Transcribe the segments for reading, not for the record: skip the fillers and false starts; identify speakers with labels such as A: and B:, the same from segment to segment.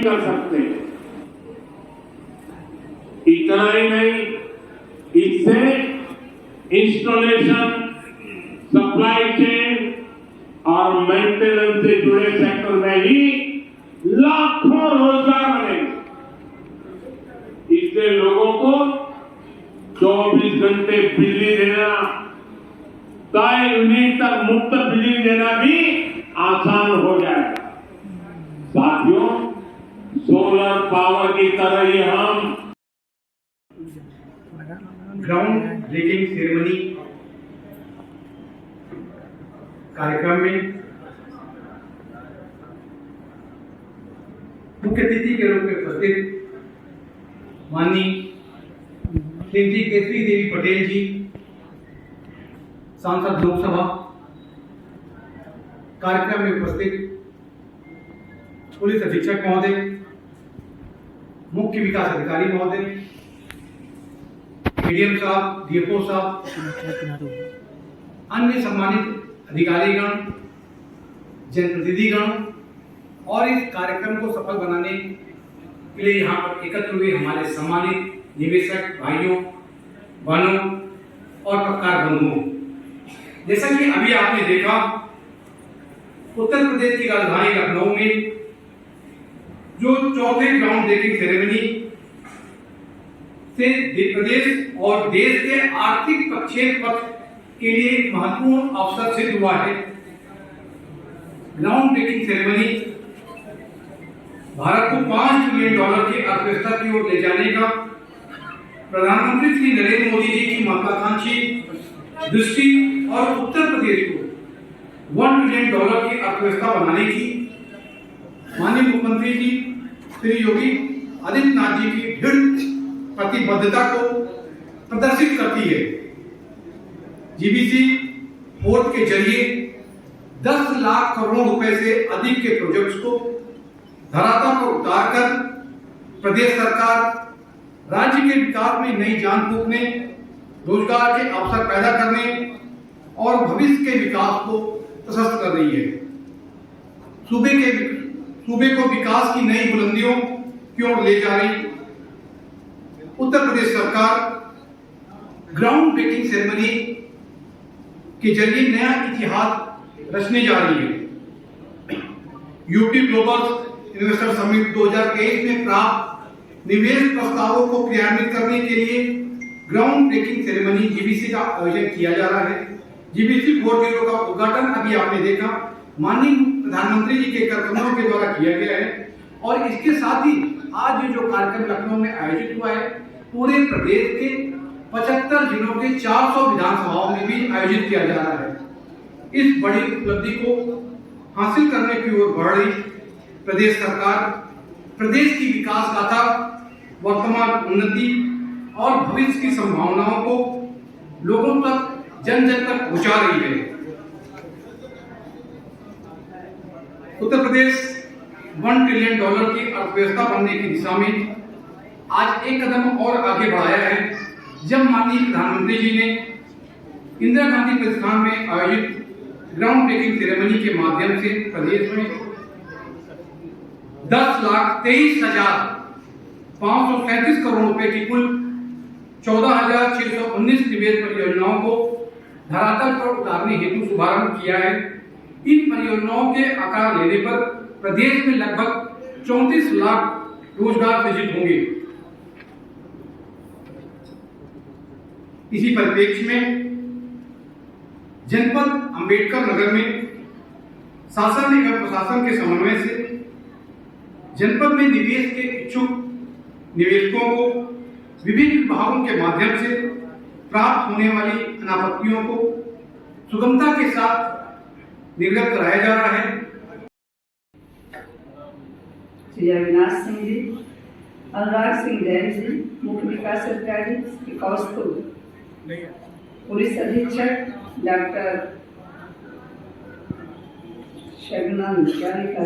A: कर सकते। इतना ही नहीं, इससे इंस्टॉलेशन, सप्लाई चेन और मेंटेनेंस से जुड़े सेक्टर में ही लाखों रोजगार बनेंगे। इससे लोगों को 24 घंटे बिजली देना, तय यूनिट तक मुफ्त बिजली देना भी आसान हो जाएगा। साथियों, सोलर पावर की तरह ही हम
B: ग्राउंड ब्रेकिंग सेरेमनी कार्यक्रम में मुख्य अतिथि के रूप में उपस्थित माननीय श्रीमती केसरी देवी पटेल जी, सांसद लोकसभा, कार्यक्रम में उपस्थित पुलिस अधीक्षक महोदय, मुख्य विकास अधिकारी महोदय, एडीएम साहब, डीएफओ साहब, अन्य सम्मानित अधिकारीगण, जनप्रतिनिधिगण और इस कार्यक्रम को सफल बनाने के लिए यहाँ पर एकत्र हुए हमारे सम्मानित निवेशक भाइयों, बहनों और पत्रकार बंधुओं। जैसा कि अभी आपने देखा, उत्तर प्रदेश की राजधानी लखनऊ में जो चौथे ग्राउंड ब्रेकिंग सेरेमनी से प्रदेश और देश के आर्थिक प्रक्षेप पथ के लिए एक महत्वपूर्ण अवसर सिद्ध हुआ है। ग्राउंड ब्रेकिंग सेरेमनी भारत को $5 ट्रिलियन की अर्थव्यवस्था की ओर ले जाने का प्रधानमंत्री श्री नरेंद्र मोदी जी की महत्वाकांक्षी दृष्टि और उत्तर प्रदेश को $1 ट्रिलियन की अर्थव्यवस्था बनाने की माननीय मुख्यमंत्री जी श्री योगी आदित्यनाथ जी की दृढ़ प्रतिबद्धता को प्रदर्शित करती है। जीबीसी पोर्ट के जरिए 10 लाख करोड़ रुपए से अधिक के प्रोजेक्ट्स को धरातल पर उतारकर प्रदेश सरकार राज्य के विकास में नई जान फूंकने, रोजगार के अवसर पैदा करने और भविष्य के विकास को प्रशस्त कर रही है। सूबे को विकास की नई बुलंदियों की ओर ले जा रही उत्तर प्रदेश सरकार ग्राउंड ब्रेकिंग सेरेमनी के जरिए नया इतिहास रचने जा रही है। यूपी ग्लोबल इन्वेस्टर समिट 2023 में प्राप्त निवेश प्रस्तावों को क्रियान्वित करने के लिए ग्राउंड ब्रेकिंग सेरेमनी जीबीसी का आयोजन किया जा रहा है। जीबीसी 4.0 का उद्घाटन अभी आपने देखा, माननीय प्रधानमंत्री जी के कर कमलों के द्वारा किया गया है। और इसके साथ ही आज ये जो कार्यक्रम लखनऊ में आयोजित हुआ है, पूरे प्रदेश के 75 जिलों के 400 विधानसभाओं में भी आयोजित किया जा रहा है। इस बड़ी उपलब्धि को हासिल करने की ओर बढ़ रही प्रदेश सरकार प्रदेश की विकास गाथा, वर्तमान उन्नति और भविष्य की संभावनाओं को लोगों तक जन जन तक पहुंचा रही है। उत्तर प्रदेश $1 ट्रिलियन की अर्थव्यवस्था बनने की दिशा में आज एक कदम और आगे बढ़ाया है, जब माननीय प्रधानमंत्री जी ने इंदिरा गांधी प्रतिष्ठान में आयोजित ग्राउंड ब्रेकिंग सेरेमनी के माध्यम से प्रदेश में 10,23,537 करोड़ रुपए की कुल 14,619 निवेश परियोजनाओं को धरातल पर उतारने हेतु शुभारंभ किया है। इन परियोजनाओं के आकार लेने पर प्रदेश में लगभग 34 लाख रोजगार सृजित होंगे। इसी परिप्रेक्ष्य में जनपद अंबेडकर नगर में शासन एवं प्रशासन के समन्वय से जनपद में निवेश के इच्छुक निवेशकों को विभिन्न विभागों के माध्यम से प्राप्त होने वाली अनापत्तियों को सुगमता के साथ निर्गत कराया जा रहा है।
C: श्री अविनाश सिंह जी, अनुराग सिंह जैन जी, मुख्य विकास अधिकारी श्री कौस्तुभ, पुलिस अधीक्षक डॉक्टर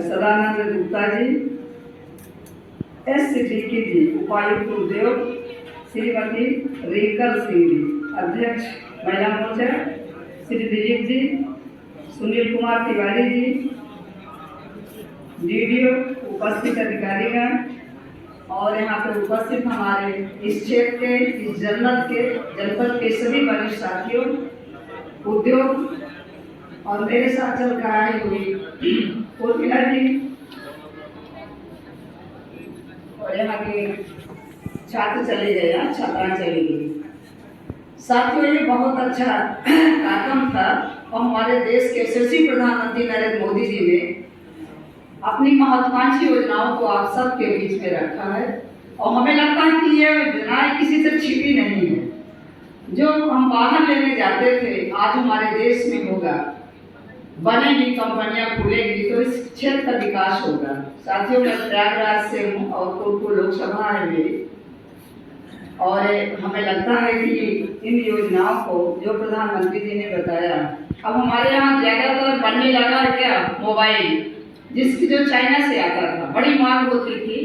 C: सदानंद गुप्ता जी, SCDK जी, उपायुक्त उद्योग श्रीमती रेखल सिंह जी, अध्यक्ष महिला मोर्चा श्री दिलीप जी, सुनील कुमार तिवारी जी, DDO उपस्थित अधिकारीगण और यहाँ पर उपस्थित हमारे इस क्षेत्र के, इस जनपद के सभी वरिष्ठ साथियों, उद्योग और मेरे साथ चल कर आई हुई उर्मिला जी और यहाँ के छात्र चले गए, छात्राएं चली गई। साथियों, ये बहुत अच्छा कार्यक्रम था और हमारे देश के यशस्वी प्रधानमंत्री नरेंद्र मोदी जी ने अपनी महत्वाकांक्षी योजनाओं को आप सबके बीच में रखा है और हमें लगता है कि ये योजनाएं किसी से छिपी नहीं है। जो हम बाहर लेने जाते थे आज हमारे देश में होगा, बनेगी, कंपनियां खुलेगी तो इस क्षेत्र का विकास होगा। साथियों, मैं प्रयागराज से हूँ और कोटपुर लोकसभा है मेरी, और हमें लगता है कि इन योजनाओं को जो प्रधानमंत्री जी ने बताया, अब हमारे यहाँ ज्यादातर बनने लगा है क्या, मोबाइल, जिसकी जो चाइना से आता था, बड़ी मांग होती थी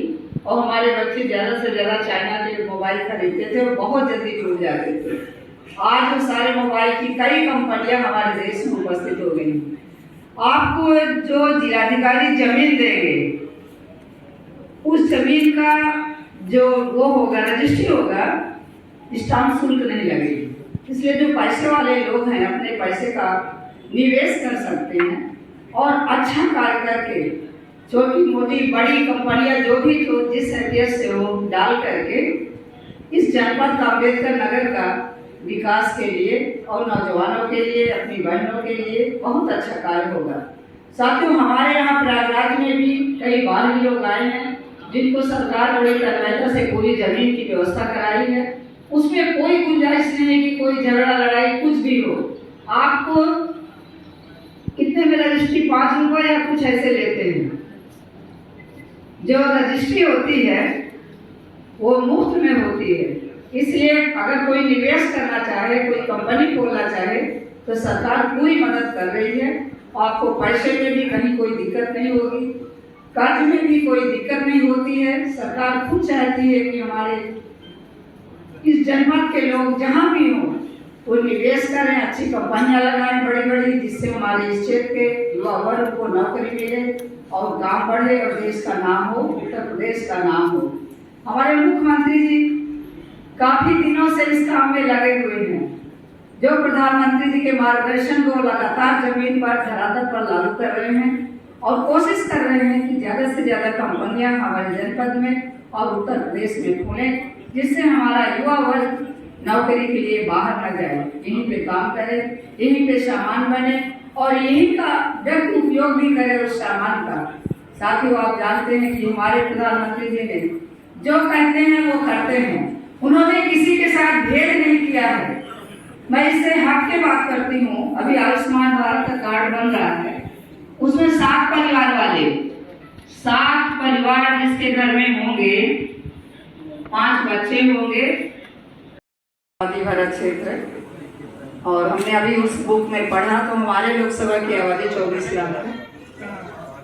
C: और हमारे बच्चे ज्यादा से ज्यादा चाइना के मोबाइल खरीदते थे और बहुत जल्दी जुड़ जाते थे। आज वो सारे मोबाइल की कई कंपनियां हमारे देश में उपस्थित हो गई। आपको जो जिलाधिकारी जमीन देंगे, उस जमीन का जो वो होगा, रजिस्ट्री होगा, स्टाम्प शुल्क नहीं लगेगी। इसलिए जो पैसे वाले लोग हैं अपने पैसे का निवेश कर सकते हैं और अच्छा कार्य करके छोटी मोटी बड़ी कंपनियां जो भी तो जिस हैसियत से हो डाल करके इस जनपद का, अम्बेडकर नगर का विकास के लिए और नौजवानों के लिए, अपनी बहनों के लिए बहुत अच्छा कार्य होगा। साथियों, हमारे यहाँ प्रयागराज में भी कई बाहरी लोग आए हैं जिनको सरकार बड़ी तन्मयता से पूरी जमीन की व्यवस्था कराई है। उसमें कोई गुंजाइश नहीं है कि कोई झगड़ा लड़ाई कुछ भी हो। आपको कितने में रजिस्ट्री, 5 रुपये या कुछ ऐसे लेते हैं। जो रजिस्ट्री होती है वो मुफ्त में होती है। इसलिए अगर कोई निवेश करना चाहे, कोई कंपनी खोलना चाहे तो सरकार पूरी मदद कर रही है। आपको पैसे में भी कहीं कोई दिक्कत नहीं होगी, कर्ज में भी कोई दिक्कत नहीं होती है। सरकार खुद चाहती है कि हमारे इस जनपद के लोग जहाँ भी हों वो निवेश करें, अच्छी कंपनियां लगाएं बड़ी बड़ी, जिससे हमारे इस क्षेत्र के युवा वर्ग को नौकरी मिले और काम बढ़े और देश का नाम हो, उत्तर प्रदेश का नाम हो। हमारे मुख्यमंत्री जी काफी दिनों से इस काम में लगे हुए हैं। जो प्रधानमंत्री जी के मार्गदर्शन को लगातार जमीन पर, धरातल पर लागू कर रहे हैं और कोशिश कर रहे हैं कि ज्यादा से ज्यादा कंपनियां हमारे जनपद में और उत्तर प्रदेश में खुलें, जिससे हमारा युवा वर्ग नौकरी के लिए बाहर न जाए, यहीं पे काम करे, यहीं पे सामान बने और यहीं का व्यक्ति उपयोग भी करे उस सामान का। साथियों, आप जानते हैं कि हमारे प्रधानमंत्री जी ने जो कहते हैं वो करते हैं। उन्होंने किसी के साथ भेद नहीं किया है। मैं इससे हट के बात करती हूँ। अभी आयुष्मान भारत का कार्ड बन रहा है, उसमें 7 परिवार वाले, 7 परिवार जिसके घर में होंगे, 5 बच्चे होंगे, आबादी भरा क्षेत्र, और हमने अभी उस बुक में पढ़ा तो हमारे लोकसभा की आबादी 24 लाख है।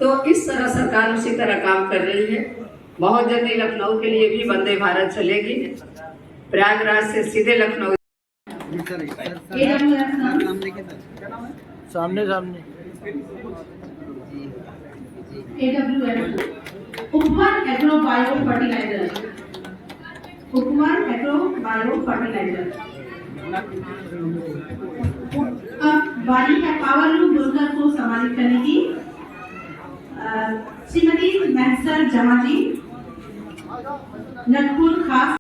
C: तो इस तरह सरकार उसी तरह काम कर रही है। बहुत जल्दी लखनऊ के लिए भी वंदे भारत चलेगी, प्रयागराज से सीधे लखनऊ।
D: सामने
E: उपवन एग्रो बायो फर्टिलाइजर, उपवन एग्रो बायो फर्टिलाइजर। अब बारी है पावर लूम रोजगार को सम्मानित करने की श्रीमती महसर जमा जी, नटपुर खास